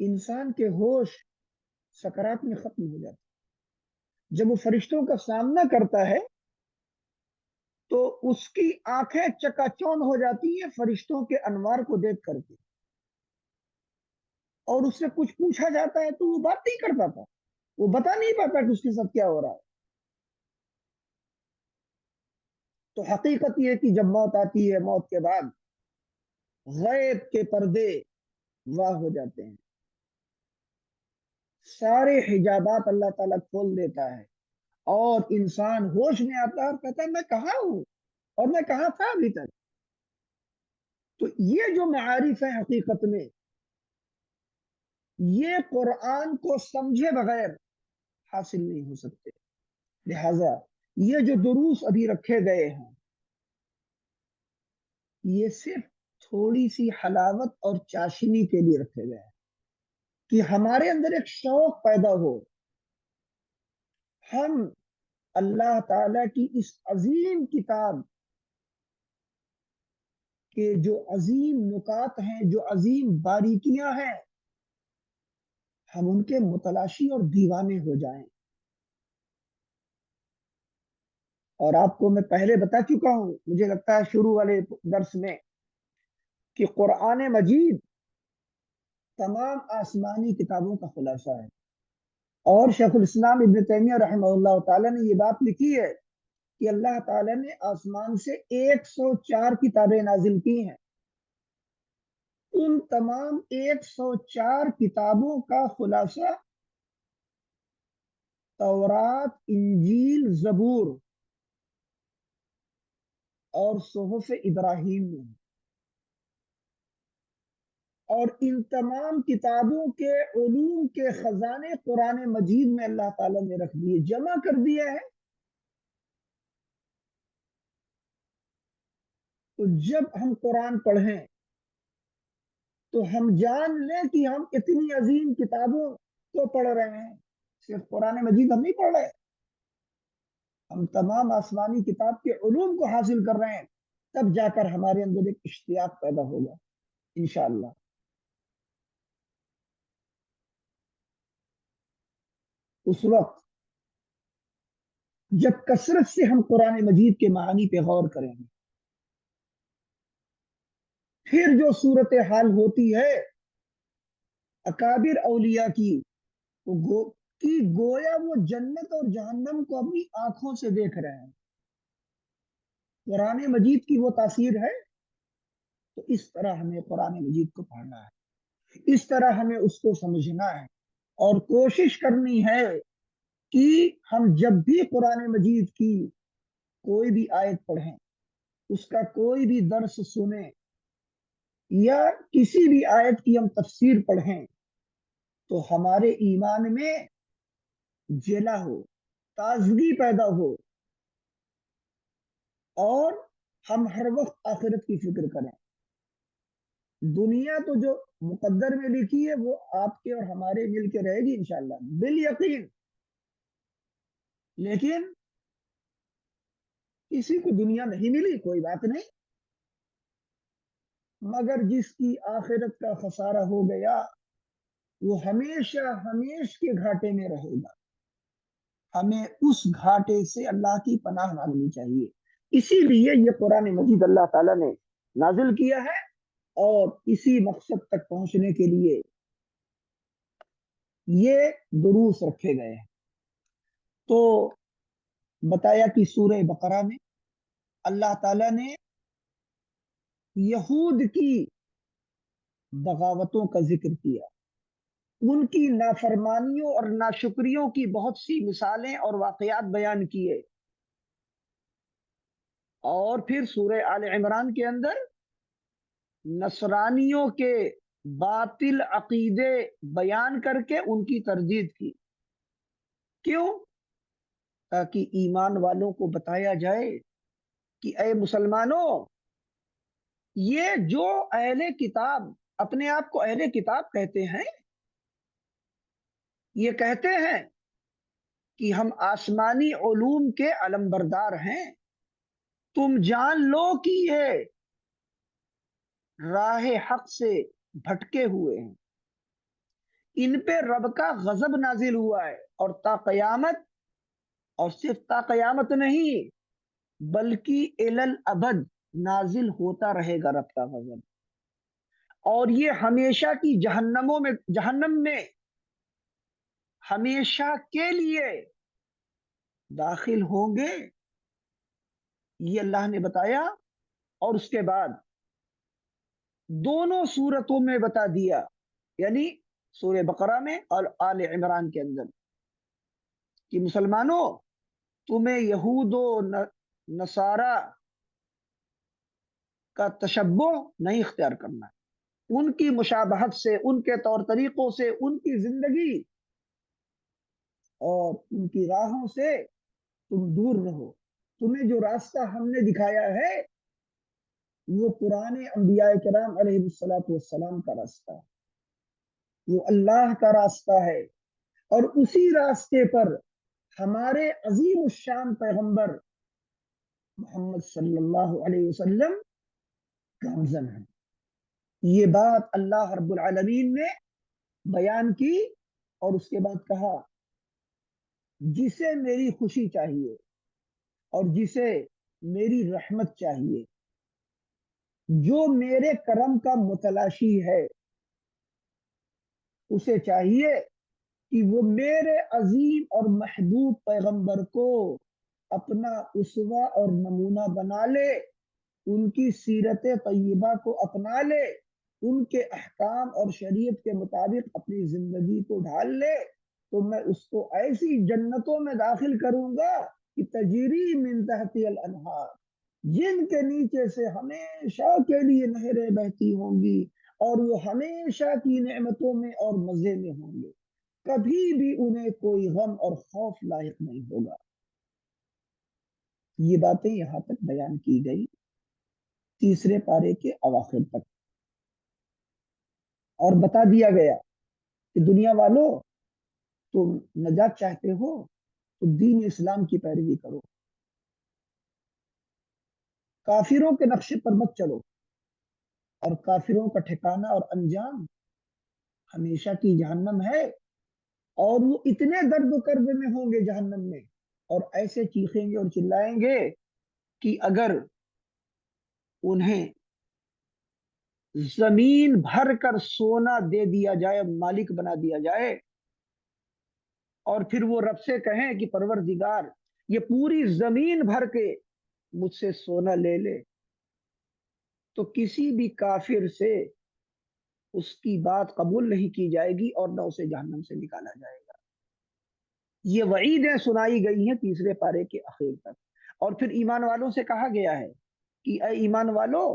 انسان کے ہوش سکرات میں ختم ہو جاتے، جب وہ فرشتوں کا سامنا کرتا ہے تو اس کی آنکھیں چکا چوند ہو جاتی ہیں فرشتوں کے انوار کو دیکھ کر کے، اور اس سے کچھ پوچھا جاتا ہے تو وہ بات نہیں کر پاتا، وہ بتا نہیں پاتا کہ اس کے ساتھ کیا ہو رہا ہے۔ تو حقیقت یہ کہ جب موت آتی ہے، موت کے بعد غیب کے پردے واہ ہو جاتے ہیں، سارے حجابات اللہ تعالیٰ کھول دیتا ہے، اور انسان ہوش میں آتا ہے اور کہتا ہے میں کہاں ہوں اور میں کہاں تھا ابھی تک۔ تو یہ جو معارف ہیں حقیقت میں، یہ قرآن کو سمجھے بغیر حاصل نہیں ہو سکتے۔ لہذا یہ جو دروس ابھی رکھے گئے ہیں، یہ صرف تھوڑی سی حلاوت اور چاشنی کے لیے رکھے گئے ہیں، کہ ہمارے اندر ایک شوق پیدا ہو، ہم اللہ تعالی کی اس عظیم کتاب کے جو عظیم نکات ہیں، جو عظیم باریکیاں ہیں، ہم ان کے متلاشی اور دیوانے ہو جائیں۔ اور آپ کو میں پہلے بتا چکا ہوں، مجھے لگتا ہے شروع والے درس میں، کہ قرآن مجید تمام آسمانی کتابوں کا خلاصہ ہے، اور شیخ الاسلام ابن تیمیہ رحمہ اللہ تعالی نے یہ بات لکھی ہے کہ اللہ تعالی نے آسمان سے 104 کتابیں نازل کی ہیں، ان تمام 104 کتابوں کا خلاصہ تورات، انجیل، زبور اور صحف ابراہیم میں ہے۔ اور ان تمام کتابوں کے علوم کے خزانے قرآن مجید میں اللہ تعالیٰ نے رکھ دیے، جمع کر دیے ہیں۔ تو جب ہم قرآن پڑھیں تو ہم جان لیں کہ ہم اتنی عظیم کتابوں کو پڑھ رہے ہیں، صرف قرآن مجید ہم نہیں پڑھ رہے، ہم تمام آسمانی کتاب کے علوم کو حاصل کر رہے ہیں، تب جا کر ہمارے اندر ایک اشتیاق پیدا ہوگا انشاءاللہ۔ اس وقت جب کثرت سے ہم قرآن مجید کے معانی پہ غور کریں گے، پھر جو صورتحال ہوتی ہے اکابر اولیاء کی، گویا وہ جنت اور جہنم کو اپنی آنکھوں سے دیکھ رہے ہیں۔ قرآن مجید کی وہ تاثیر ہے۔ تو اس طرح ہمیں قرآن مجید کو پڑھنا ہے، اس طرح ہمیں اس کو سمجھنا ہے، اور کوشش کرنی ہے کہ ہم جب بھی قرآن مجید کی کوئی بھی آیت پڑھیں، اس کا کوئی بھی درس سنیں، یا کسی بھی آیت کی ہم تفسیر پڑھیں، تو ہمارے ایمان میں جلا ہو، تازگی پیدا ہو، اور ہم ہر وقت آخرت کی فکر کریں۔ دنیا تو جو مقدر میں لکھی ہے وہ آپ کے اور ہمارے مل کے رہے گی انشاءاللہ بالیقین، لیکن کسی کو دنیا نہیں ملی کوئی بات نہیں، مگر جس کی آخرت کا خسارہ ہو گیا وہ ہمیشہ ہمیش کے گھاٹے میں رہے گا۔ ہمیں اس گھاٹے سے اللہ کی پناہ مانگنی چاہیے۔ اسی لیے یہ قرآن مجید اللہ تعالیٰ نے نازل کیا ہے، اور اسی مقصد تک پہنچنے کے لیے یہ دروس رکھے گئے ہیں۔ تو بتایا کہ سورہ بقرہ میں اللہ تعالیٰ نے یہود کی بغاوتوں کا ذکر کیا، ان کی نافرمانیوں اور ناشکریوں کی بہت سی مثالیں اور واقعات بیان کیے، اور پھر سورہ آل عمران کے اندر نصرانیوں کے باطل عقیدے بیان کر کے ان کی تردید کی۔ کیوں؟ تاکہ ایمان والوں کو بتایا جائے کہ اے مسلمانوں، یہ جو اہل کتاب اپنے آپ کو اہل کتاب کہتے ہیں، یہ کہتے ہیں کہ ہم آسمانی علوم کے علمبردار ہیں، تم جان لو کہ یہ راہ حق سے بھٹکے ہوئے ہیں، ان پہ رب کا غضب نازل ہوا ہے، اور تا قیامت، اور صرف تا قیامت نہیں بلکہ الل ابد نازل ہوتا رہے گا رب کا غضب، اور یہ ہمیشہ کی جہنموں میں، جہنم میں ہمیشہ کے لیے داخل ہوں گے، یہ اللہ نے بتایا۔ اور اس کے بعد دونوں صورتوں میں بتا دیا، یعنی سورہ بقرہ میں اور آل عمران کے اندر، کہ مسلمانوں تمہیں یہود و نصارہ کا تشبہ نہیں اختیار کرنا ہے، ان کی مشابہت سے، ان کے طور طریقوں سے، ان کی زندگی اور ان کی راہوں سے تم دور رہو۔ تمہیں جو راستہ ہم نے دکھایا ہے وہ پرانے انبیاء کرام علیہ الصلوۃ والسلام کا راستہ ہے، وہ اللہ کا راستہ ہے، اور اسی راستے پر ہمارے عظیم الشان پیغمبر محمد صلی اللہ علیہ وسلم گامزن ہے۔ یہ بات اللہ رب العالمین نے بیان کی، اور اس کے بعد کہا جسے میری خوشی چاہیے اور جسے میری رحمت چاہیے، جو میرے کرم کا متلاشی ہے، اسے چاہیے کہ وہ میرے عظیم اور محبوب پیغمبر کو اپنا اسوہ اور نمونہ بنا لے، ان کی سیرت طیبہ کو اپنا لے، ان کے احکام اور شریعت کے مطابق اپنی زندگی کو ڈھال لے، تو میں اس کو ایسی جنتوں میں داخل کروں گا کہ تجری من تحتی الانہار، جن کے نیچے سے ہمیشہ کے لیے نہریں بہتی ہوں گی، اور وہ ہمیشہ کی نعمتوں میں اور مزے میں ہوں گے، کبھی بھی انہیں کوئی غم اور خوف لاحق نہیں ہوگا۔ یہ باتیں یہاں تک بیان کی گئی تیسرے پارے کے اواخر تک، اور بتا دیا گیا کہ دنیا والوں، تم نجات چاہتے ہو تو دین اسلام کی پیروی کرو، کافروں کے نقشے پر مت چلو، اور کافروں کا ٹھکانہ اور انجام ہمیشہ کی جہنم ہے، اور وہ اتنے درد و کرب میں ہوں گے جہنم میں، اور ایسے چیخیں گے اور چلائیں گے کہ اگر انہیں زمین بھر کر سونا دے دیا جائے، مالک بنا دیا جائے، اور پھر وہ رب سے کہیں کہ پروردگار یہ پوری زمین بھر کے مجھ سے سونا لے لے، تو کسی بھی کافر سے اس کی بات قبول نہیں کی جائے گی، اور نہ اسے جہنم سے نکالا جائے گا۔ یہ وعیدیں سنائی گئی ہیں تیسرے پارے کے اخیر تک، اور پھر ایمان والوں سے کہا گیا ہے کہ اے ایمان والو،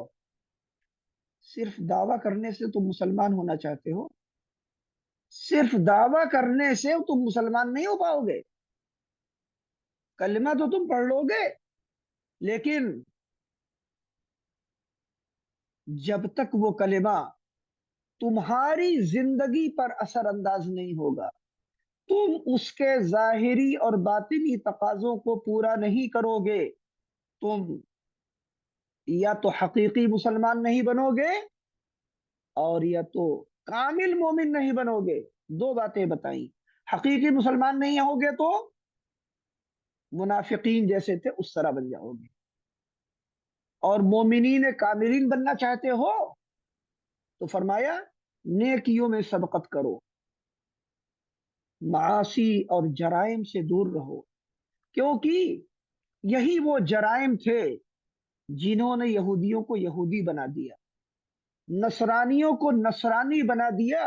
صرف دعویٰ کرنے سے تم مسلمان ہونا چاہتے ہو، صرف دعویٰ کرنے سے تم مسلمان نہیں ہو پاؤ گے، کلمہ تو تم پڑھ لو گے، لیکن جب تک وہ کلمہ تمہاری زندگی پر اثر انداز نہیں ہوگا، تم اس کے ظاہری اور باطنی تقاضوں کو پورا نہیں کرو گے، تم یا تو حقیقی مسلمان نہیں بنو گے، اور یا تو کامل مومن نہیں بنو گے۔ دو باتیں بتائیں، حقیقی مسلمان نہیں ہوگے تو منافقین جیسے تھے اس طرح بن جاؤ گے، اور مومنین کاملین بننا چاہتے ہو تو فرمایا نیکیوں میں سبقت کرو، معاصی اور جرائم سے دور رہو، کیونکہ یہی وہ جرائم تھے جنہوں نے یہودیوں کو یہودی بنا دیا، نصرانیوں کو نصرانی بنا دیا،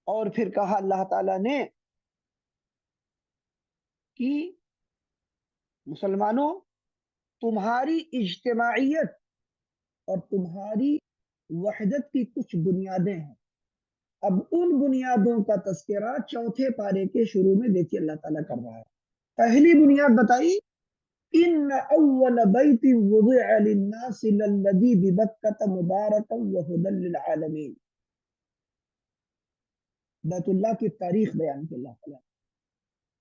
اور پھر کہا اللہ تعالیٰ نے کہ مسلمانوں، تمہاری اجتماعیت اور تمہاری وحدت کی کچھ بنیادیں ہیں، اب ان بنیادوں کا تذکرہ چوتھے پارے کے شروع میں دیکھیے اللہ تعالیٰ کر رہا ہے۔ پہلی بنیاد بتائی، ان اول بیت وضع للناس للذی ببکۃ مبارکا وہدی للعالمین، بیت اللہ کی تاریخ بیان کی اللہ تعالیٰ،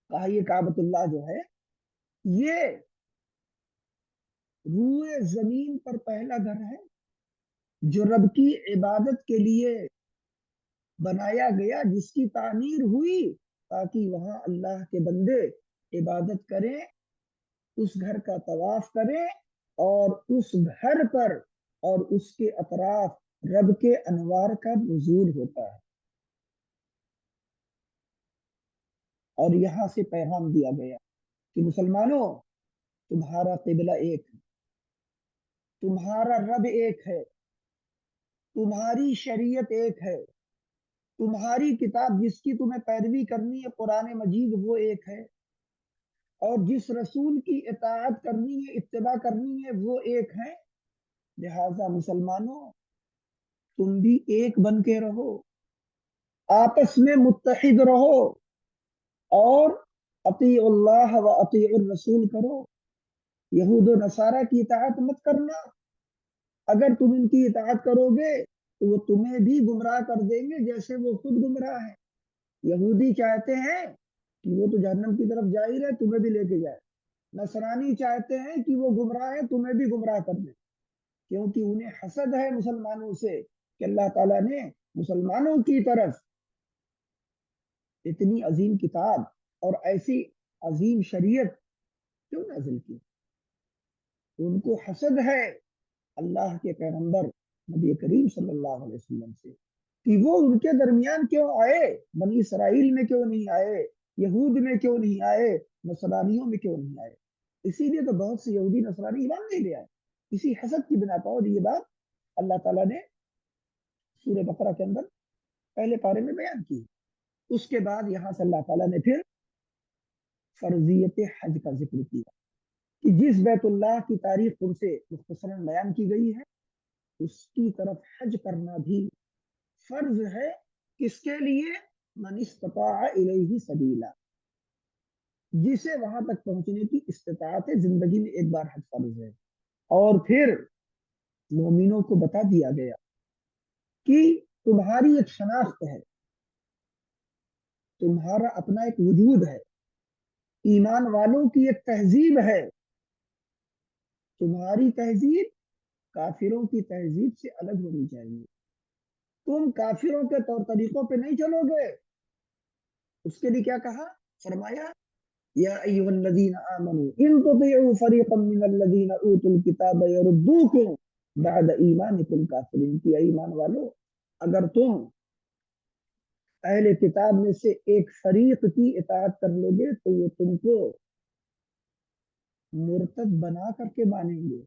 کہا یہ کعبۃ اللہ جو ہے یہ روئے زمین پر پہلا گھر ہے جو رب کی عبادت کے لیے بنایا گیا جس کی تعمیر ہوئی تاکہ وہاں اللہ کے بندے عبادت کریں، اس گھر کا طواف کریں، اور اس گھر پر اور اس کے اطراف رب کے انوار کا نزول ہوتا ہے۔ اور یہاں سے پیغام دیا گیا کہ مسلمانوں، تمہارا قبلہ ایک ہے، تمہارا رب ایک ہے، تمہاری شریعت ایک ہے، تمہاری کتاب جس کی تمہیں پیروی کرنی ہے قرآن مجید وہ ایک ہے، اور جس رسول کی اطاعت کرنی ہے، اتباع کرنی ہے، وہ ایک ہے۔ لہذا مسلمانوں، تم بھی ایک بن کے رہو، آپس میں متحد رہو، اور اطیع اللہ و اطیع الرسول کرو۔ یہود و نصارہ کی اطاعت مت کرنا، اگر تم ان کی اطاعت کرو گے تو وہ تمہیں بھی گمراہ کر دیں گے جیسے وہ خود گمراہ ہیں۔ یہودی چاہتے ہیں کہ وہ تو جہنم کی طرف جا ہی رہے، تمہیں بھی لے کے جائے۔ نصرانی چاہتے ہیں کہ وہ گمراہ ہے، تمہیں بھی گمراہ کر دیں، کیونکہ انہیں حسد ہے مسلمانوں سے کہ اللہ تعالیٰ نے مسلمانوں کی طرف اتنی عظیم کتاب اور ایسی عظیم شریعت کیوں نازل کی۔ ان کو حسد ہے اللہ کے پیغمبر نبی کریم صلی اللہ علیہ وسلم سے کہ وہ ان کے درمیان کیوں آئے، بنی اسرائیل میں کیوں نہیں آئے، یہود میں کیوں نہیں آئے، نصرانیوں میں کیوں نہیں آئے۔ اسی لیے تو بہت سے یہودی نصرانی ایمان نہیں لے آئے، اسی حسد کی بنا پر۔ اور یہ بات اللہ تعالیٰ نے سورہ بقرہ کے اندر پہلے پارے میں بیان کی۔ اس کے بعد یہاں سے اللہ تعالیٰ نے پھر فرضیت حج کا ذکر کیا کہ جس بیت اللہ کی تاریخ ان سے مختصراً بیان کی گئی ہے، اس کی طرف حج کرنا بھی فرض ہے۔ کس کے لیے؟ من استطاع الیہ سبیلا، جسے وہاں تک پہنچنے کی استطاعت ہے، زندگی میں ایک بار حج فرض ہے۔ اور پھر مومنوں کو بتا دیا گیا کہ تمہاری ایک شناخت ہے، تمہارا اپنا ایک وجود ہے، ایمان والوں کی ایک تہذیب ہے، تمہاری تہذیب کافروں کی تہذیب سے الگ ہونی چاہیے۔ تم کافروں کے طور طریقوں پہ نہیں چلو گے۔ اس کے لیے کیا کہا؟ فرمایا یا ایھا الذین آمنوا ان تطیعوا فریقا من الذین اوتوا الکتاب یردوکم بعد ایمانکم کافرین، کہ ایمان والو، اگر تم اہل کتاب میں سے ایک فریق کی اطاعت کر لو گے تو وہ تم کو مرتد بنا کر کے مانیں گے۔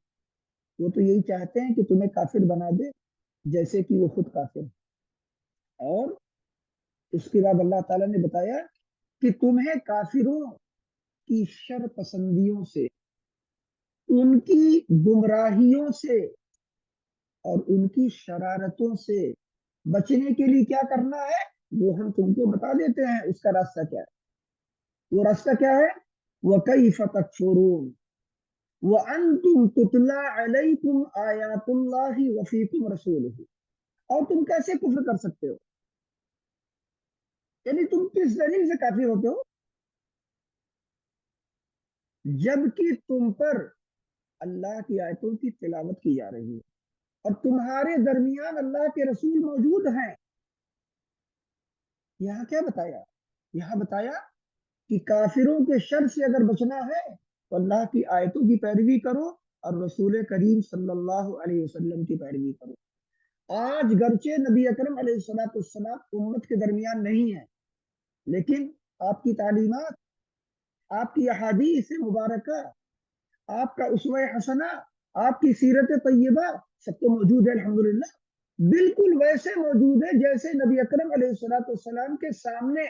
وہ تو یہی چاہتے ہیں کہ تمہیں کافر بنا دے جیسے کہ وہ خود کافر ہے۔ اور اس کے بعد اللہ تعالیٰ نے بتایا کہ تمہیں کافروں کی شر پسندیوں سے، ان کی گمراہیوں سے اور ان کی شرارتوں سے بچنے کے لیے کیا کرنا ہے وہ ہم تم کو بتا دیتے ہیں۔ اس کا راستہ کیا ہے؟ وہ راستہ کیا ہے؟ وَكَيْفَ تَكْفُرُونَ وَأَنْتُمْ تُتْلَى عَلَيْكُمْ آيَاتُ اللَّهِ وَفِيكُمْ رَسُولُهُ، اور تم کیسے کفر کر سکتے ہو؟ یعنی تم کس دلیل سے کافر ہوتے ہو جبکہ تم پر اللہ کی آیتوں کی تلاوت کی جا رہی ہے اور تمہارے درمیان اللہ کے رسول موجود ہیں۔ یہاں کیا بتایا؟ یہاں بتایا کہ کافروں کے شر سے اگر بچنا ہے تو اللہ کی آیتوں کی پیروی کرو اور رسول کریم صلی اللہ علیہ وسلم کی پیروی کرو۔ آج گرچہ نبی اکرم علیہ الصلوۃ والسلام امت کے درمیان نہیں ہے، لیکن آپ کی تعلیمات، آپ کی احادیث مبارکہ، آپ کا اسوہ حسنہ، آپ کی سیرت طیبہ سب تو موجود ہے الحمدللہ، بالکل ویسے موجود ہے جیسے نبی اکرم علیہ الصلوۃ والسلام کے سامنے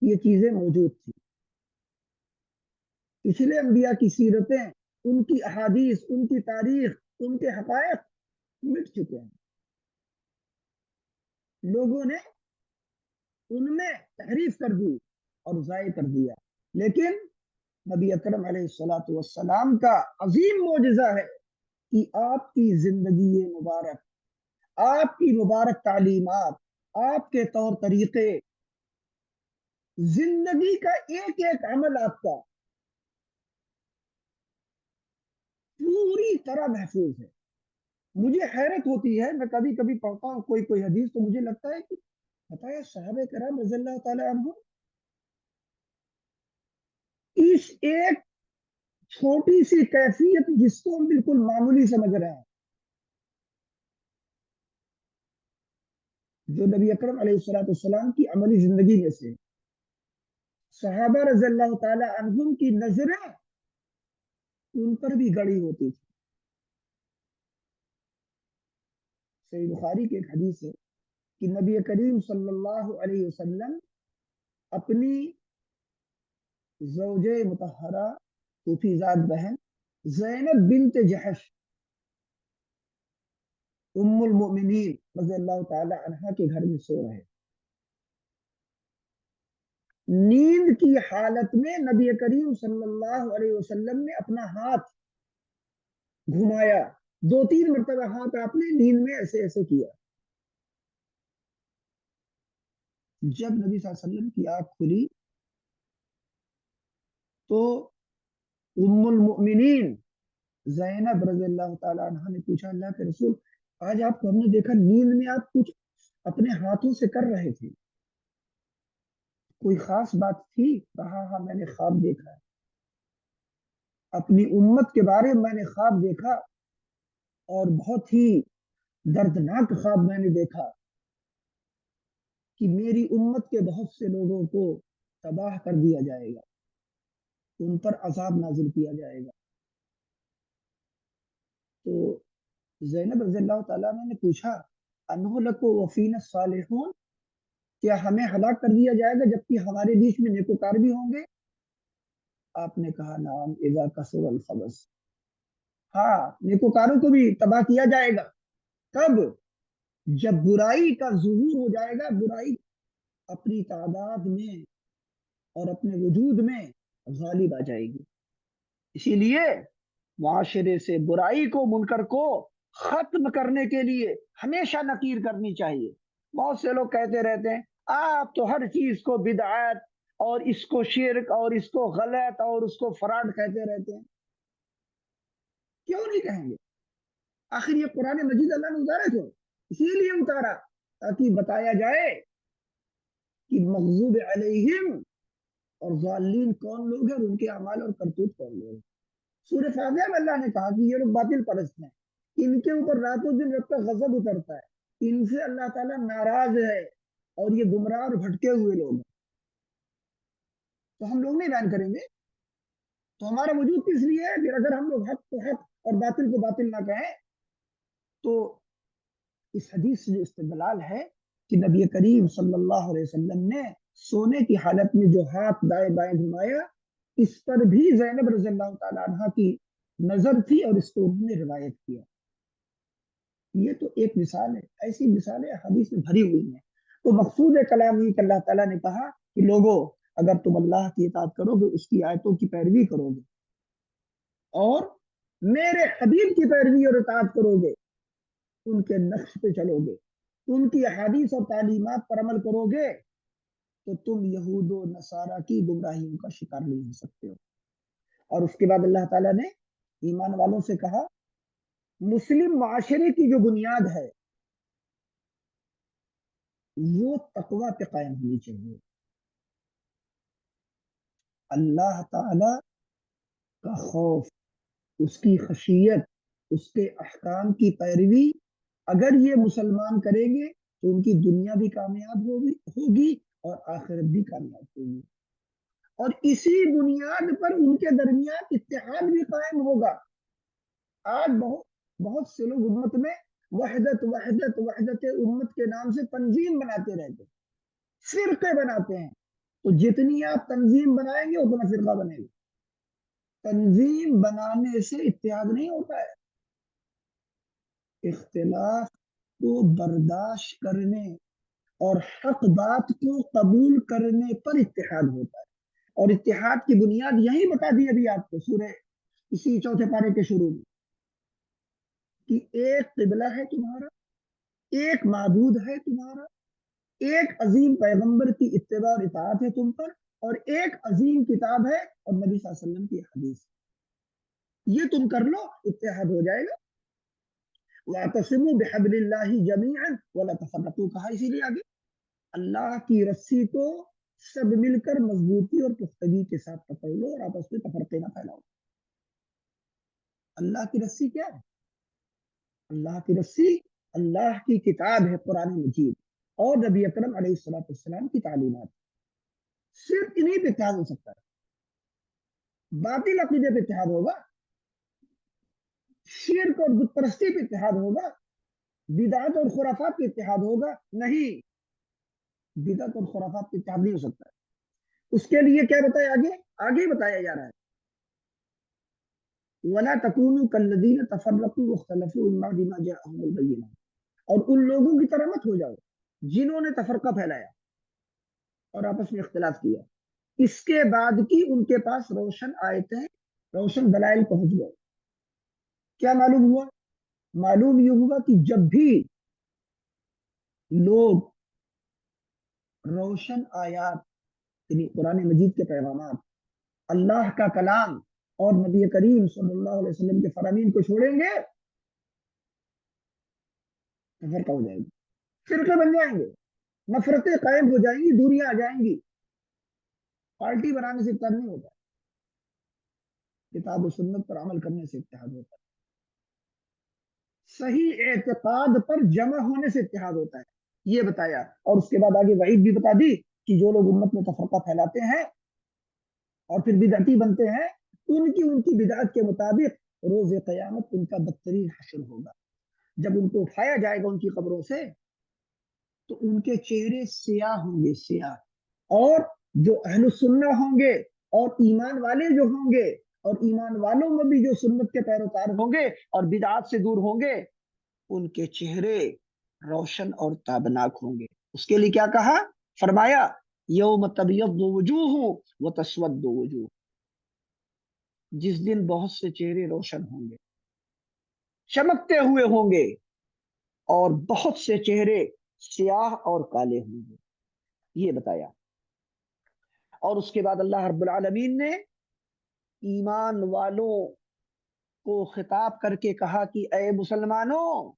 یہ چیزیں موجود تھی۔ پچھلے انبیاء کی سیرتیں، ان کی احادیث، ان کی تاریخ، ان کے حقائق مٹ چکے ہیں، لوگوں نے ان میں تحریف کر دی اور ضائع کر دیا۔ لیکن نبی اکرم علیہ الصلوۃ والسلام کا عظیم معجزہ ہے کہ آپ کی زندگی مبارک، آپ کی مبارک تعلیمات، آپ کے طور طریقے، زندگی کا ایک ایک عمل آپ کا پوری طرح محفوظ ہے۔ مجھے حیرت ہوتی ہے، میں کبھی کبھی پڑھتا ہوں کوئی حدیث تو مجھے لگتا ہے کہ بتایا صحابہ کرام رضی اللہ تعالی عنہ اس ایک چھوٹی سی کیفیت جس کو ہم بالکل معمولی سمجھ رہے ہیں، جو نبی اکرم علیہ الصلوۃ والسلام کی عملی زندگی میں سے صحابہ رضی اللہ تعالی عنہم کی نظریں ان پر بھی گڑی ہوتی تھی۔ صحیح بخاری کی ایک حدیث ہے کہ نبی کریم صلی اللہ علیہ وسلم اپنی زوجہ مطہرہ حفیظات بہن زینب بنت جحش ام المؤمنین رضی اللہ تعالی عنہا کے گھر میں سو رہے، نیند کی حالت میں نبی کریم صلی اللہ علیہ وسلم نے اپنا ہاتھ گھمایا، 2 3 مرتبہ ہاتھ آپ نے نیند میں ایسے ایسے کیا۔ جب نبی صلی اللہ علیہ وسلم کی آنکھ کھلی تو ام المؤمنین زینب رضی اللہ تعالی عنہ نے پوچھا، اللہ کے رسول آج آپ کو ہم نے دیکھا نیند میں آپ کچھ اپنے ہاتھوں سے کر رہے تھے، کوئی خاص بات تھی؟ کہا ہاں میں نے خواب دیکھا ہے، اپنی امت کے بارے میں نے خواب دیکھا اور بہت ہی دردناک خواب میں نے دیکھا کہ میری امت کے بہت سے لوگوں کو تباہ کر دیا جائے گا، ان پر عذاب نازل کیا جائے گا۔ تو زینب رضی اللہ تعالیٰ نے پوچھا انہ لکو وفین الصالحون، کیا ہمیں ہلاک کر دیا جائے گا جبکہ ہمارے بیچ میں نیکوکار بھی ہوں گے؟ آپ نے کہا نعم اذا کثر الخبث، ہاں نیکوکاروں کو بھی تباہ کیا جائے گا۔ کب؟ جب برائی کا ظہور ہو جائے گا، برائی اپنی تعداد میں اور اپنے وجود میں غالب آ جائے گی۔ اسی لیے معاشرے سے برائی کو منکر کو ختم کرنے کے لیے ہمیشہ نکیر کرنی چاہیے۔ بہت سے لوگ کہتے رہتے ہیں آپ تو ہر چیز کو بدعت اور اس کو شرک اور اس کو غلط اور اس کو فراڈ کہتے رہتے ہیں، کیوں نہیں کہیں گے؟ آخر یہ قرآن مجید اللہ نے اتارا کیوں؟ اسی لیے اتارا تاکہ بتایا جائے کہ مغضوب علیہم اور ضالین کون لوگ ہیں اور ان کے اعمال اور کرتوت کون لوگ ہیں۔ سورہ فاتحہ میں اللہ نے کہا کہ یہ لوگ باطل پرست ہیں، ان کے اوپر رات و دن رب کا غضب اترتا ہے، ان سے اللہ تعالیٰ ناراض ہے اور یہ گمراہ اور بھٹکے ہوئے لوگ ہیں۔ تو ہم لوگ نہیں بیان کریں گے تو ہمارا وجود کس لیے ہے؟ پھر اگر ہم لوگ حق کو حق اور باطل کو باطل نہ کہیں تو اس حدیث سے جو استدلال ہے کہ نبی کریم صلی اللہ علیہ وسلم نے سونے کی حالت میں جو ہاتھ دائیں بائیں گھمایا، اس پر بھی زینب رضی اللہ تعالی عنہ کی نظر تھی اور اس کو انہوں نے روایت کیا۔ یہ تو ایک مثال ہے، ایسی مثالیں حدیث میں بھری ہوئی ہیں۔ تو مقصود کلام یہ کہ اللہ تعالیٰ نے کہا کہ لوگوں اگر تم اللہ کی اطاعت کرو گے، اس کی آیتوں کی پیروی کرو گے اور میرے حبیب کی پیروی اور اطاعت کرو گے، ان کے نقش پہ چلو گے، ان کی احادیث اور تعلیمات پر عمل کرو گے، تو تم یہود و نصارہ کی گمراہیوں کا شکار نہیں ہو سکتے ہو۔ اور اس کے بعد اللہ تعالیٰ نے ایمان والوں سے کہا مسلم معاشرے کی جو بنیاد ہے وہ تقوی پہ قائم ہونی چاہیے، اللہ تعالی کا خوف، اس کی خشیت، اس کے احکام کی پیروی اگر یہ مسلمان کریں گے تو ان کی دنیا بھی کامیاب ہوگی اور آخرت بھی کامیاب ہوگی، اور اسی بنیاد پر ان کے درمیان اتحاد بھی قائم ہوگا۔ آج بہت بہت سے لوگ امت میں وحدت وحدت وحدت امت کے نام سے تنظیم بناتے رہتے ہیں، فرقے بناتے ہیں، تو جتنی آپ تنظیم بنائیں گے اتنا فرقہ بنے گا۔ تنظیم بنانے سے اتحاد نہیں ہوتا ہے، اختلاف کو برداشت کرنے اور حق بات کو قبول کرنے پر اتحاد ہوتا ہے، اور اتحاد کی بنیاد یہی بتا دی ابھی آپ کو سورہ اسی چوتھے پارے کے شروع میں کہ ایک قبلہ ہے تمہارا، ایک معبود ہے تمہارا، ایک عظیم پیغمبر کی اتباع اور اطاعت ہے تم پر، اور ایک عظیم کتاب ہے اور نبی صلی اللہ علیہ وسلم کی حدیث، یہ تم کر لو اتحاد ہو جائے گا۔ وَاعْتَصِمُوا بِحَبْلِ اللَّهِ جَمِيعًا وَلَا تَفَرَّقُوا، کہا اسی لیے آگے اللہ کی رسی کو سب مل کر مضبوطی اور پختگی کے ساتھ پکڑ لو اور آپس میں تفرقے نہ پھیلاؤ۔ اللہ کی رسی کیا ہے؟ اللہ کی رسی اللہ کی کتاب ہے قرآن مجید اور نبی اکرم علیہ الصلوۃ والسلام کی تعلیمات، صرف انہی پہ اتحاد ہو سکتا ہے۔ باطل عقیدے پہ اتحاد ہوگا، شرک اور بت پرستی پہ اتحاد ہوگا، بدعت اور خرافات پہ اتحاد ہوگا؟ نہیں، بدعت اور خرافات پہ اتحاد نہیں ہو سکتا ہے۔ اس کے لیے کیا بتایا آگے؟ آگے بتایا جا رہا ہے وَلَا تَكُونُوا كَالَّذِينَ تَفَرَّقُوا وَاخْتَلَفُوا مِن بَعْدِ مَا جَاءَهُمُ الْبَيِّنَاتُ، اور ان لوگوں کی طرح مت ہو جاؤ جنہوں نے تفرقہ پھیلایا اور آپس میں اختلاف کیا، اس کے بعد کی ان کے پاس روشن آیتیں، روشن دلائل پہنچ گئے۔ کیا معلوم ہوا؟ معلوم یہ ہوا کہ جب بھی لوگ روشن آیات یعنی قرآن مجید کے پیغامات، اللہ کا کلام اور نبی کریم صلی اللہ علیہ وسلم کے فرامین کو چھوڑیں گے تو فرقہ ہو جائے گا، فرقے بن جائیں گے، نفرتیں قائم ہو جائیں گی، دوریاں آ جائیں گی۔ پارٹی بنانے سے اتحاد نہیں ہوتا، کتاب و سنت پر عمل کرنے سے اتحاد ہوتا ہے، صحیح اعتقاد پر جمع ہونے سے اتحاد ہوتا ہے، یہ بتایا۔ اور اس کے بعد آگے وعید بھی بتا دی کہ جو لوگ امت میں تفرقہ پھیلاتے ہیں اور پھر بدعتی بنتے ہیں، ان کی بدعت کے مطابق روز قیامت ان کا بدترین حشر ہوگا۔ جب ان کو اٹھایا جائے گا ان کی قبروں سے تو ان کے چہرے سیاہ ہوں گے، سیاہ، اور جو اہل السنہ ہوں گے اور ایمان والے جو ہوں گے اور ایمان والوں میں بھی جو سنت کے پیروکار ہوں گے اور بدعات سے دور ہوں گے، ان کے چہرے روشن اور تابناک ہوں گے۔ اس کے لیے کیا کہا؟ فرمایا یوم تبیض وجوہ وتسود وجوہ، جس دن بہت سے چہرے روشن ہوں گے، چمکتے ہوئے ہوں گے، اور بہت سے چہرے سیاہ اور کالے ہوں گے، یہ بتایا۔ اور اس کے بعد اللہ رب العالمین نے ایمان والوں کو خطاب کر کے کہا کہ اے مسلمانوں،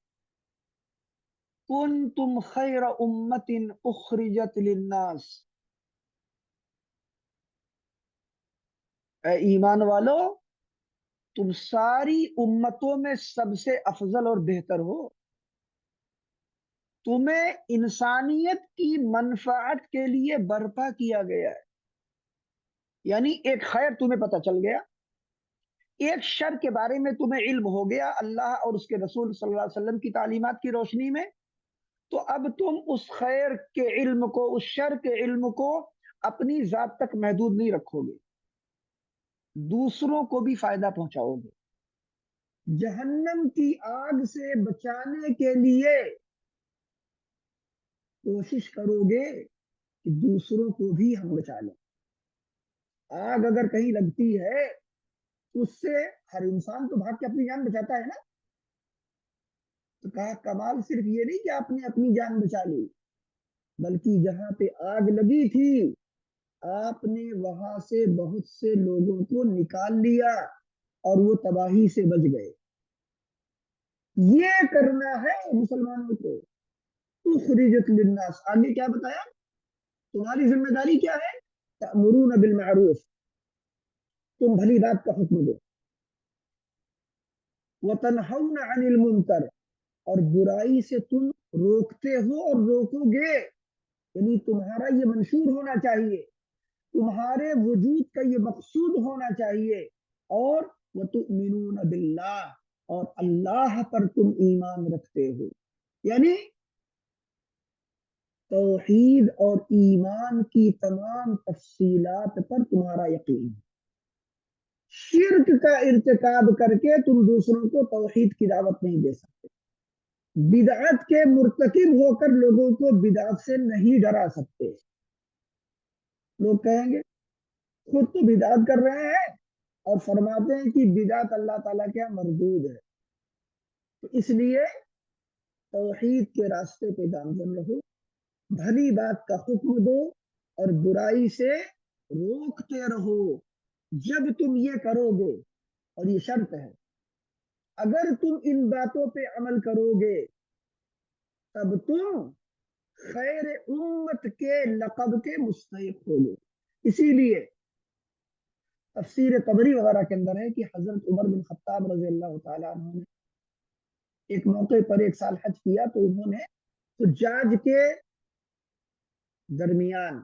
کنتم خیر امت اخرجت للناس، اے ایمان والو تم ساری امتوں میں سب سے افضل اور بہتر ہو، تمہیں انسانیت کی منفعت کے لیے برپا کیا گیا ہے، یعنی ایک خیر تمہیں پتہ چل گیا، ایک شر کے بارے میں تمہیں علم ہو گیا اللہ اور اس کے رسول صلی اللہ علیہ وسلم کی تعلیمات کی روشنی میں، تو اب تم اس خیر کے علم کو، اس شر کے علم کو اپنی ذات تک محدود نہیں رکھو گے، دوسروں کو بھی فائدہ پہنچاؤ گے، جہنم کی آگ سے بچانے کے لیے کوشش کرو گے کہ دوسروں کو بھی ہم بچا لیں۔ آگ اگر کہیں لگتی ہے تو اس سے ہر انسان تو بھاگ کے اپنی جان بچاتا ہے نا، تو کہا کمال صرف یہ نہیں کہ آپ نے اپنی جان بچا لی، بلکہ جہاں پہ آگ لگی تھی آپ نے وہاں سے بہت سے لوگوں کو نکال لیا اور وہ تباہی سے بچ گئے۔ یہ کرنا ہے مسلمانوں کو، اخرجت للناس۔ آگے کیا بتایا؟ تمہاری ذمہ داری کیا ہے؟ تأمرون بالمعروف، تم بھلی بات کا حکم دو، وتنہون عن المنکر، اور برائی سے تم روکتے ہو اور روکو گے، یعنی تمہارا یہ منشور ہونا چاہیے، تمہارے وجود کا یہ مقصود ہونا چاہیے، اور وتؤمنون باللہ، اور اللہ پر تم ایمان رکھتے ہو، یعنی توحید اور ایمان کی تمام تفصیلات پر تمہارا یقین ہے۔ شرک کا ارتکاب کر کے تم دوسروں کو توحید کی دعوت نہیں دے سکتے، بدعت کے مرتکب ہو کر لوگوں کو بدعت سے نہیں ڈرا سکتے۔ لوگ کہیں گے خود تو بدعت کر رہے ہیں اور فرماتے ہیں کہ بدعت اللہ تعالیٰ کے یہاں مردود ہے، تو اس لیے توحید کے راستے پہ گامزن رہو، بھلی بات کا حکم دو اور برائی سے روکتے رہو۔ جب تم یہ کرو گے، اور یہ شرط ہے، اگر تم ان باتوں پہ عمل کرو گے تب تم خیر امت کے لقب کے مستحق ہو گئے. اسی لیے تفسیر طبری وغیرہ کے اندر ہے کہ حضرت عمر بن خطاب رضی اللہ تعالیٰ عنہ نے ایک موقع پر ایک سال حج کیا تو انہوں نے حجاج کے درمیان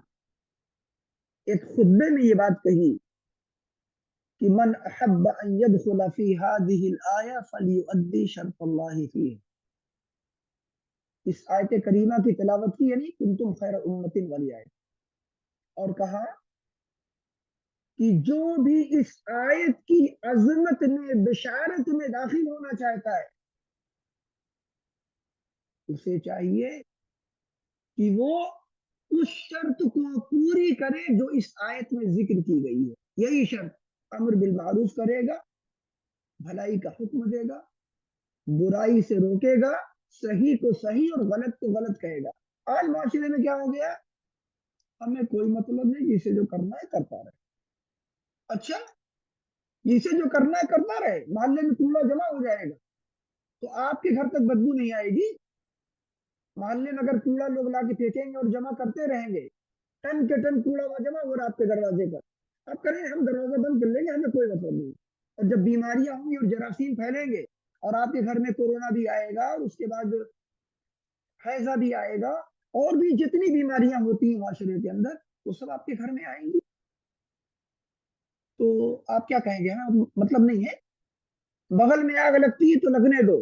ایک خطبے میں یہ بات کہی کہ من احب ان يدخل في هذه الآية فليؤدي شرط الله فيه. اس آیت کریمہ کی تلاوت کی یعنی کنتم خیر امت والی آیت، اور کہا کہ جو بھی اس آیت کی عظمت میں بشارت میں داخل ہونا چاہتا ہے اسے چاہیے کہ وہ اس شرط کو پوری کرے جو اس آیت میں ذکر کی گئی ہے. یہی شرط امر بالمعروف کرے گا، بھلائی کا حکم دے گا، برائی سے روکے گا، صحیح کو صحیح اور غلط کو غلط کہے گا. آج معاشرے میں کیا ہو گیا، ہمیں کوئی مطلب نہیں، جسے جو کرنا ہے کرتا رہے. اچھا، جسے جو کرنا ہے کرتا رہے، محلے میں کوڑا جمع ہو جائے گا تو آپ کے گھر تک بدبو نہیں آئے گی. محلے میں اگر کوڑا لوگ لا کے پھینکیں گے اور جمع کرتے رہیں گے، ٹن کے ٹن کوڑا وہاں جمع ہو رہا آپ کے دروازے پر، آپ کریں ہم دروازہ بند کر لیں گے، ہمیں کوئی مطلب نہیں. اور جب بیماریاں ہوں گی اور جراثیم پھیلیں گے اور آپ کے گھر میں کورونا بھی آئے گا اور اس کے بعد حیضہ بھی آئے گا اور بھی جتنی بیماریاں ہوتی ہیں معاشرے کے اندر وہ سب آپ کے گھر میں آئیں گی، تو آپ کیا کہیں گے؟ ہاں مطلب نہیں ہے، بغل میں آگ لگتی ہے تو لگنے دو،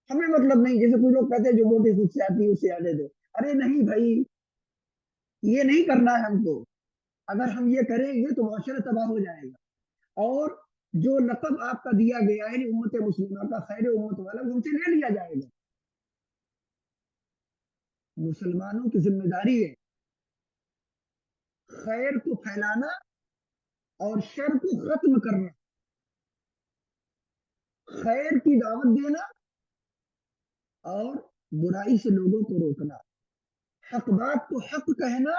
ہمیں مطلب نہیں. جیسے کچھ لوگ کہتے ہیں جو موٹی خود سے آتی ہے اسے آنے دو. ارے نہیں بھائی، یہ نہیں کرنا ہے ہم کو. اگر ہم یہ کریں گے تو معاشرہ تباہ ہو جائے گا. اور جو لقب آپ کا دیا گیا ہے امت مسلمہ کا خیر امت والا، وہ ان سے لے لیا جائے گا. مسلمانوں کی ذمہ داری ہے خیر کو پھیلانا اور شر کو ختم کرنا، خیر کی دعوت دینا اور برائی سے لوگوں کو روکنا، حق بات کو حق کہنا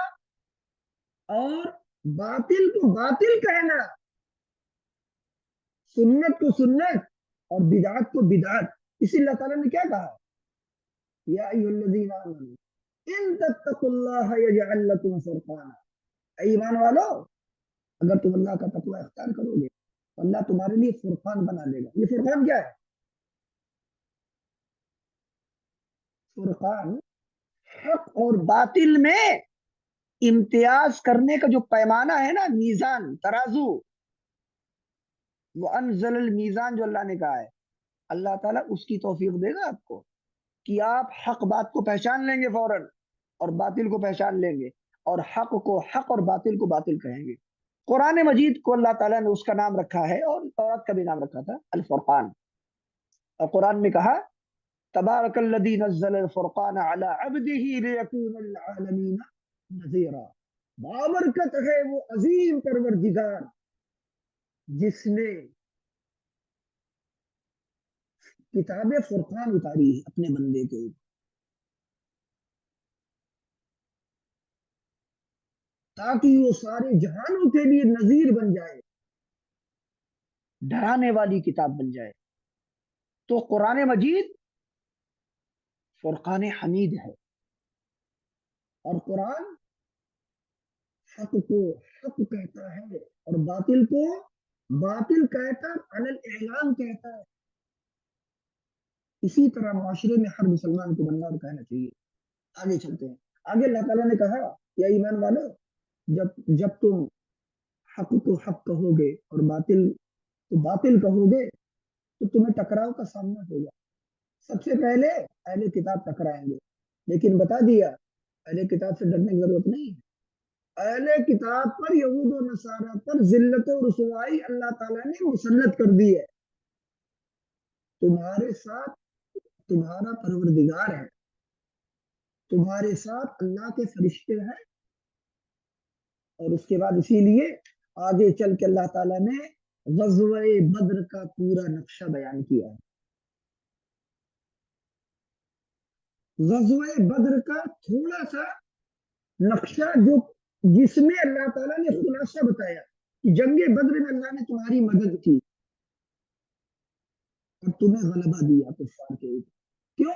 اور باطل کو باطل کہنا، سنت کو سنت اور بدعت کو بدعت. اسی اللہ تعالیٰ نے کیا کہا، یا ایھا الذین آمنوا ان تتقوا اللہ یجعل لکم فرقانا. اے ایمان والو، اگر تم اللہ کا تقوی اختیار کرو گے تو اللہ تمہارے لیے فرقان بنا دے گا. یہ فرقان کیا ہے؟ فرقان حق اور باطل میں امتیاز کرنے کا جو پیمانہ ہے نا، میزان ترازو، وہ انزل المیزان جو اللہ نے کہا ہے، اللہ تعالیٰ اس کی توفیق دے گا آپ کو کہ آپ حق بات کو پہچان لیں گے فوراً اور باطل کو پہچان لیں گے اور حق کو حق اور باطل کو باطل کہیں گے. قرآن مجید کو اللہ تعالیٰ نے اس کا نام رکھا ہے اور تورات کا بھی نام رکھا تھا الفرقان. اور قرآن میں کہا تبارک الذی نزل الفرقان علی عبدہ لیکون للعالمین نذیرا. بابرکت ہے وہ عظیم پروردگار جس نے کتاب فرقان اتاری ہے اپنے بندے کے اوپر تاکہ وہ سارے جہانوں کے لیے نذیر بن جائے، ڈرانے والی کتاب بن جائے. تو قرآن مجید فرقان حمید ہے، اور قرآن حق کو حق کہتا ہے اور باطل کو باطل کہتا، علی الاعلان کہتا ہے. اسی طرح معاشرے میں ہر مسلمان کو بننا اور کہنا چاہیے. آگے چلتے ہیں. آگے اللہ تعالیٰ نے کہا یا ایمان والو، جب تم حق کو حق کہو گے اور باطل کو باطل کہو گے تو تمہیں ٹکراؤ کا سامنا ہوگا. سب سے پہلے اہل کتاب ٹکرائیں گے، لیکن بتا دیا اہل کتاب سے ڈرنے کی ضرورت نہیں ہے. اہل کتاب پر یہود و نصارہ پر ذلت و رسوائی اللہ تعالیٰ نے مسلط کر دی ہے. تمہارے ساتھ تمہارا پروردگار ہے، تمہارے ساتھ اللہ کے فرشتے ہیں. اور اس کے بعد اسی لیے آگے چل کے اللہ تعالیٰ نے غزوہ بدر کا پورا نقشہ بیان کیا ہے. غزوہ بدر کا تھوڑا سا نقشہ جس میں اللہ تعالیٰ نے خلاصہ بتایا کہ جنگ بدر میں اللہ نے تمہاری مدد کی اور تمہیں غلبہ دیا کفار کے اوپر. کیوں؟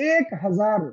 1000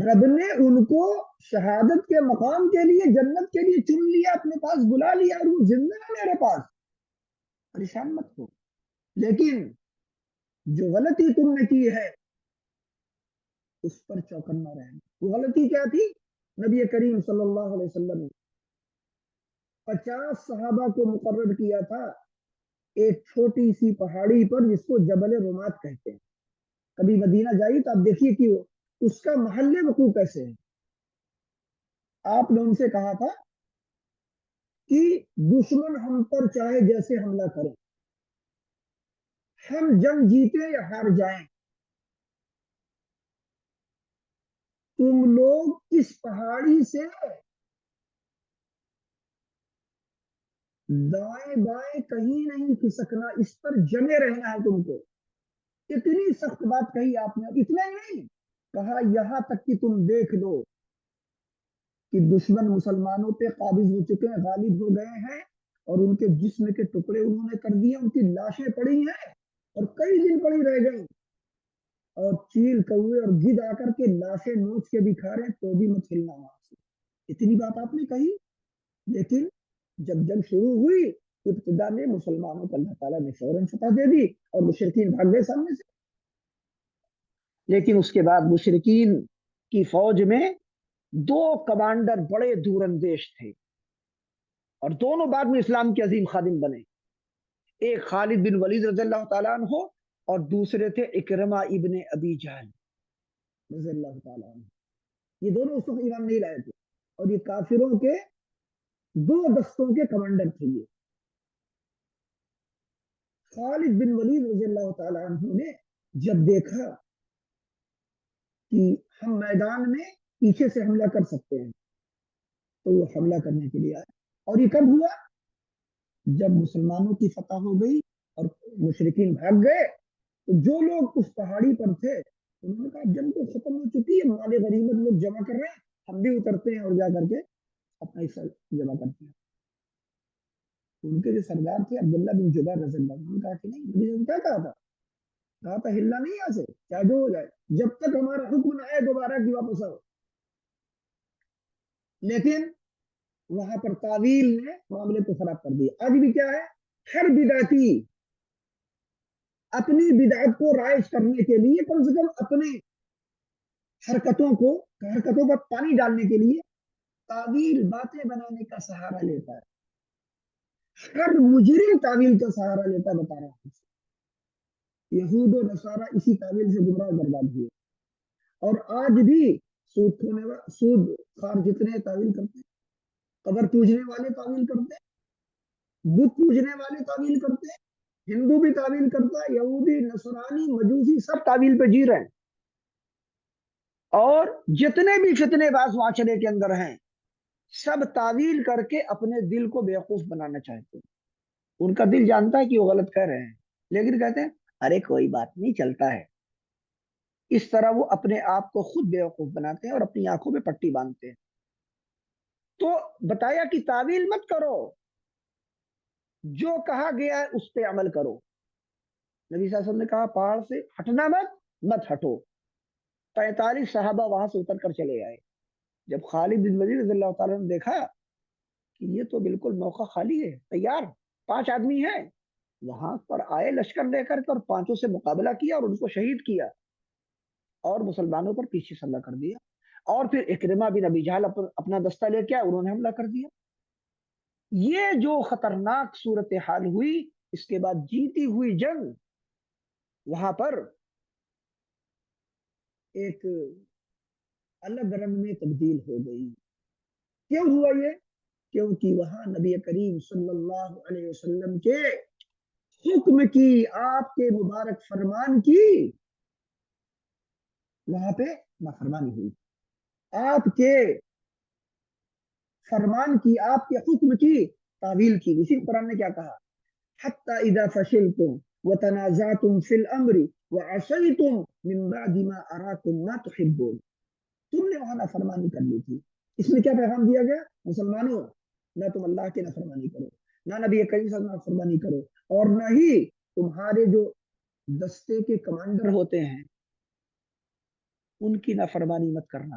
رب نے ان کو شہادت کے مقام کے لیے، جنت کے لیے چن لیا، اپنے پاس بلا لیا، اور وہ زندہ ہے میرے پاس، پریشان مت ہو۔ لیکن جو غلطی تم نے کی ہے اس پر چوکنا رہنا۔ وہ غلطی کیا تھی؟ نبی کریم صلی اللہ علیہ وسلم نے 50 صحابہ کو مقرر کیا تھا ایک چھوٹی سی پہاڑی پر، جس کو جبل رومات کہتے ہیں۔ کبھی مدینہ جائیے تو آپ دیکھیے کہ وہ اس کا محل وقوع کیسے ہے۔ آپ نے ان سے کہا تھا کہ دشمن ہم پر چاہے جیسے حملہ کرے، ہم جنگ جیتے یا ہار جائیں، تم لوگ اس پہاڑی سے دائیں بائیں کہیں نہیں کھسکنا، اس پر جمے رہنا ہے تم کو۔ اتنی سخت بات کہی آپ نے۔ اتنا ہی نہیں کہا، یہاں تک کہ تم دیکھ لو کہ دشمن مسلمانوں پہ قابض ہو چکے ہیں، غالب ہو گئے ہیں، اور ان کے جسم کے ٹکڑے انہوں نے کر دیے، ان کی لاشیں پڑی ہیں اور کئی دن پڑی رہ گئی، اور چیل کوے اور گدھ آ کر کے لاشیں نوچ کے بھی کھا رہے ہیں، تو بھی مت ہلنا وہاں سے۔ اتنی بات آپ نے کہی، لیکن جب جنگ شروع ہوئی، ابتدا میں مسلمانوں کو اللہ تعالیٰ نے فوراً فتح دے دی اور مشرکین بھاگ گئے سامنے سے۔ لیکن اس کے بعد مشرکین کی فوج میں 2 کمانڈر بڑے دور اندیش تھے، اور دونوں بعد میں اسلام کے عظیم خادم بنے۔ ایک خالد بن ولید رضی اللہ تعالیٰ عنہ، اور دوسرے تھے اکرمہ ابن ابی جہل رضی اللہ تعالیٰ عنہ۔ یہ دونوں اس وقت ایمان نہیں لائے تھے، اور یہ کافروں کے 2 دستوں کے کمانڈر تھے یہ۔ خالد بن ولید رضی اللہ تعالیٰ عنہ نے جب دیکھا کہ ہم میدان میں پیچھے سے حملہ کر سکتے ہیں، تو وہ حملہ کرنے کے لیے آئے۔ اور یہ کب ہوا؟ جب مسلمانوں کی فتح ہو گئی اور مشرکین بھاگ گئے، تو جو لوگ اس پہاڑی پر تھے انہوں نے کہا جنگ تو ختم ہو چکی ہے، مال غنیمت لوگ جمع کر رہے ہیں، ہم بھی اترتے ہیں اور جا کر کے اپنا حصہ جمع کرتے ہیں۔ ان کے جو سردار تھے عبداللہ بن جبیر رضی اللہ عنہ نے کہا کہ نہیں، نبی نے کیا کہا تھا ہلنا نہیں یہاں سے، چاہے جو ہو جائے، جب تک ہمارا حکم نہ آئے دوبارہ کی واپس آؤ۔ لیکن وہاں پر تعویل نے معاملے کو خراب کر دیا۔ آج بھی کیا ہے، ہر بدعتی اپنی بدعت کو رائج کرنے کے لیے کم سے کم اپنے حرکتوں پر پانی ڈالنے کے لیے تعویل، باتیں بنانے کا سہارا لیتا ہے۔ ہر مجرم تعویل کا سہارا لیتا ہے، بتا رہا ہوں۔ یہود و نصارہ اسی تعویل سے گمراہ برباد ہوئے، اور آج بھی سود خار جتنے تعویل کرتے ہیں، قبر پوجنے والے تعویل کرتے ہیں، بت پوجنے والے تعویل کرتے ہیں، ہندو بھی تعویل کرتا ہے، یہودی، نصرانی، مجوسی، سب تعویل پہ جی رہے ہیں۔ اور جتنے بھی فتنے باز معاشرے کے اندر ہیں، سب تعویل کر کے اپنے دل کو بیوقوف بنانا چاہتے ہیں۔ ان کا دل جانتا ہے کہ وہ غلط کہہ رہے ہیں، لیکن کہتے ہیں ارے کوئی بات نہیں، چلتا ہے۔ اس طرح وہ اپنے آپ کو خود بیوقوف بناتے ہیں اور اپنی آنکھوں میں پٹی باندھتے ہیں۔ تو بتایا کہ تعویل مت کرو، جو کہا گیا ہے اس پہ عمل کرو۔ نبی صلی اللہ علیہ وسلم نے کہا پہاڑ سے ہٹنا مت ہٹو۔ 45 صحابہ وہاں سے اتر کر چلے آئے۔ جب خالد بن ولید رضی اللہ تعالیٰ نے دیکھا کہ یہ تو بالکل موقع خالی ہے، تیار 5 آدمی ہیں، وہاں پر آئے لشکر لے کر کے اور 5 سے مقابلہ کیا اور ان کو شہید کیا، اور مسلمانوں پر پیچھے سے حملہ کر دیا۔ اور پھر اکرمہ بن ابی جہل اپنا دستہ لے کے آئے، انہوں نے حملہ کر دیا۔ یہ جو خطرناک صورتحال ہوئی، اس کے بعد جیتی ہوئی جنگ وہاں پر ایک الگ رنگ میں تبدیل ہو گئی۔ کیوں ہوا یہ؟ کیونکہ وہاں نبی کریم صلی اللہ علیہ وسلم کے حکم کی، آپ کے مبارک فرمان کی وہاں پہ نافرمانی ہوئی۔ آپ کے فرمان کی، آپ کے حکم کی تعویل کی۔ اسی قرآن نے کیا کہا، حتی اذا فشلتم وتنازعتم فی الامر وعصیتم من بعد ما اراکم ما تحبون۔ تم نے وہاں نافرمانی کر لی تھی۔ اس میں کیا پیغام دیا گیا؟ مسلمانوں، نہ تم اللہ کی نافرمانی کرو، نہ نبی کریم صلی اللہ علیہ وسلم نافرمانی کرو، اور نہ ہی تمہارے جو دستے کے کمانڈر ہوتے ہیں ان کی نافرمانی مت کرنا۔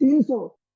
300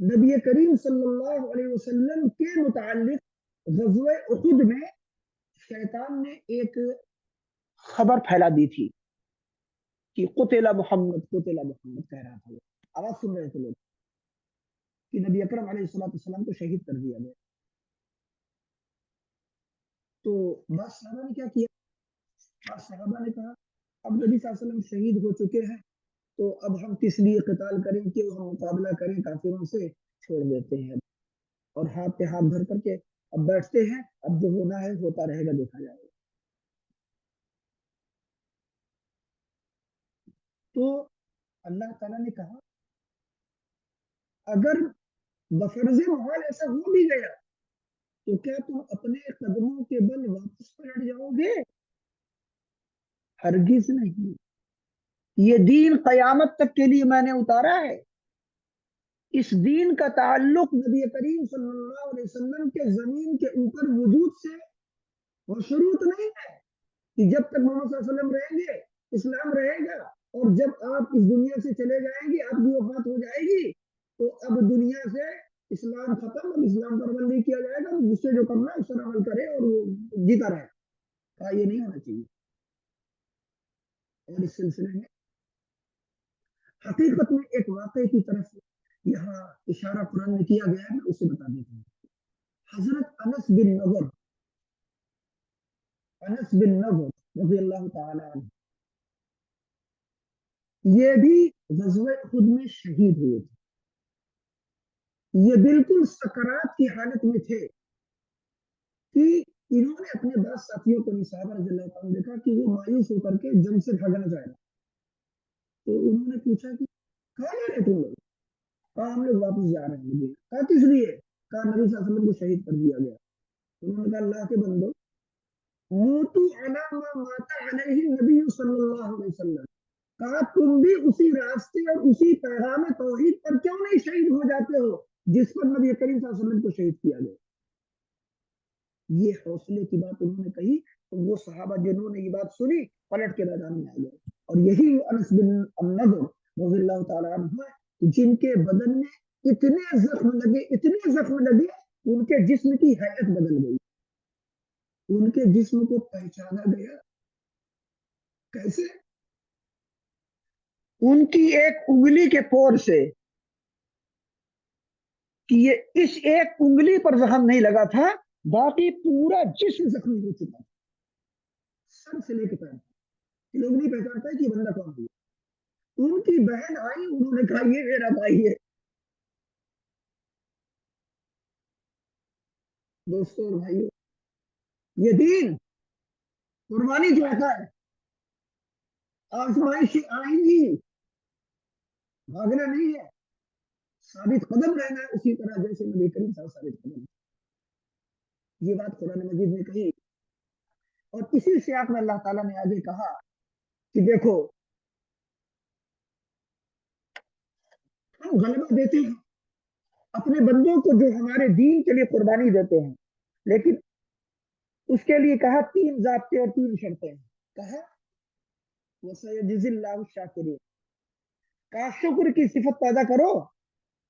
نبی کریم صلی اللہ علیہ وسلم کے متعلق غزوہ احد میں شیطان نے ایک خبر پھیلا دی تھی کہ قتل محمد کہہ رہا تھا وہ، آواز سن رہے تھے لوگ کہ نبی اکرم علیہ الصلوۃ والسلام کو شہید کر دیا گیا. تو بعض صحابہ نے کیا کیا، بعض صحابہ نے کہا اب نبی صلی اللہ علیہ وسلم شہید ہو چکے ہیں تو اب ہم کس لیے قتال کریں کہ ہم مقابلہ کریں کافروں سے، چھوڑ دیتے ہیں اور ہاتھ پہ ہاتھ دھر کر کے اب بیٹھتے ہیں، اب جو ہونا ہے ہوتا رہے گا، دیکھا جائے گا. تو اللہ تعالیٰ نے کہا اگر بفرض محال ایسا ہو بھی گیا تو کیا تم اپنے قدموں کے بل واپس پلٹ جاؤ گے؟ ہرگز نہیں. یہ دین قیامت تک کے لیے میں نے اتارا ہے. اس دین کا تعلق نبی کریم صلی اللہ علیہ وسلم کے زمین کے اوپر وجود سے مشروط نہیں ہے کہ جب تک محمد صلی اللہ علیہ وسلم رہیں گے اسلام رہے گا، اور جب آپ اس دنیا سے چلے جائیں گے، آپ کی وفات ہو جائے گی تو اب دنیا سے اسلام ختم، اب اسلام پر عمل نہیں کیا جائے گا، جس سے جو کرنا ہے اس پر عمل کرے اور وہ جیتا رہے. کہا یہ نہیں ہونا چاہیے. اور اس سلسلے میں حقیقت میں ایک واقعے کی طرف یہاں اشارہ قرآن میں کیا گیا ہے، میں اسے بتا دیتا ہوں. حضرت انس بن نضر رضی اللہ تعالی عنہ، یہ بھی غزوہ احد میں شہید ہوئے تھے. یہ بالکل سکرات کی حالت میں تھے کہ انہوں نے اپنے بعض ساتھیوں کو صحابہ رضی اللہ عنہ دیکھا کہ وہ مایوس ہو کر کے جنگ سے بھاگنا چاہ رہے. تو انہوں نے پوچھا کہ کہاں جا رہے تم لوگ؟ کہا ہم لوگ واپس جا رہے ہیں مدینہ. کہا کس لیے؟ کہا نبی صلی اللہ علیہ وسلم کو شہید کر دیا گیا. انہوں نے کہا اللہ کے بندو، موتو علی ما مات علیہ النبی صلی اللہ علیہ وسلم، کہا تم بھی اسی راستے اور اسی پیغام توحید پر کیوں نہیں شہید ہو جاتے ہو جس پر نبی کریم صلی اللہ علیہ وسلم کو شہید کیا گیا. یہ حوصلے کی بات انہوں نے کہی تو وہ صحابہ جنہوں نے یہ بات سنی پلٹ کے میدان میں آ گئے. اور یہی انس بن النضر رضی اللہ تعالیٰ عنہ جن کے بدن میں اتنے زخم لگے ان کے جسم کی حیت بدل گئی، ان کے جسم کو پہچانا گیا. کیسے؟ ان کی ایک انگلی کے پور سے، کہ یہ اس ایک انگلی پر زخم نہیں لگا تھا، باقی پورا جسم زخمی ہو چکا تھا، سر سے لے کے پیر. لوگ نہیں پہچانتا کہ بندہ کون ہے. ان کی بہن آئی، انہوں نے کہا یہ میرا بھائی ہے. دوستوں اور بھائیوں، یہ دین قربانی جو آتا ہے، آزمائشیں آئیں گی، بھاگنا نہیں ہے، ثابت قدم رہنا ہے اسی طرح جیسے نبی کریم صلی اللہ علیہ وسلم ثابت قدم. یہ بات قرآن مجید میں کہی اور اسی سیاق میں اللہ تعالیٰ نے آگے کہا کہ دیکھو ہم غلبہ دیتے ہیں اپنے بندوں کو جو ہمارے دین کے لیے قربانی دیتے ہیں، لیکن اس کے لیے کہا تین ضابطے اور تین شرطیں. کہا وَسَيَجْزِي اللَّهُ الشَّاكِرِينَ، کہا شکر کی صفت پیدا کرو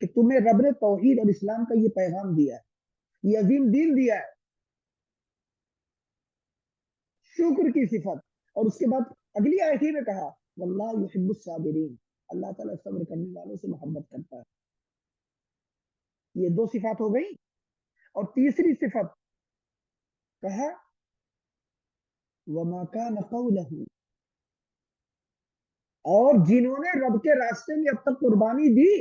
کہ تمہیں رب نے توحید اور اسلام کا یہ پیغام دیا ہے، یہ عظیم دین دیا ہے. شکر کی صفت. اور اس کے بعد اگلی آیت میں کہا واللہ یحب الصابرین، اللہ تعالیٰ صبر کرنے والوں سے محبت کرتا ہے. یہ دو صفات ہو گئی. اور تیسری صفت کہا وما كان قولهم، اور جنہوں نے رب کے راستے میں اب تک قربانی دی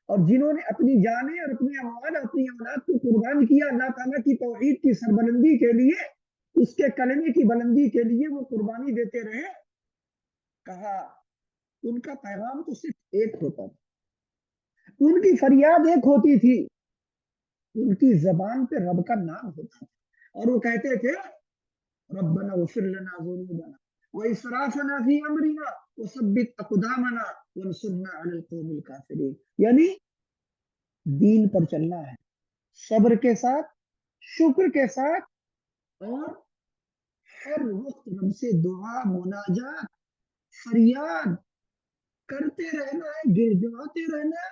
اور جنہوں نے اپنی جانیں اور اپنی اموال اپنی اولاد کو قربان کیا اللہ تعالیٰ کی توحید کی سربلندی کے لیے، اس کے کلمے کی بلندی کے لیے وہ قربانی دیتے رہے. کہا ان کا پیغام تو صرف ایک ہوتا تھا، ان کی فریاد ایک ہوتی تھی، ان کی زبان پہ رب کا نام ہوتا تھا اور وہ کہتے تھے ربنا اغفر لنا ذنوبنا واسرافنا فی امرنا وثبت اقدامنا وانصرنا علی القوم الکافرین. یعنی دین پر چلنا ہے صبر کے ساتھ، شکر کے ساتھ، اور ہر وقت رب سے دعا مناجات فریاد کرتے رہنا ہے، گڑگڑاتے رہنا ہے.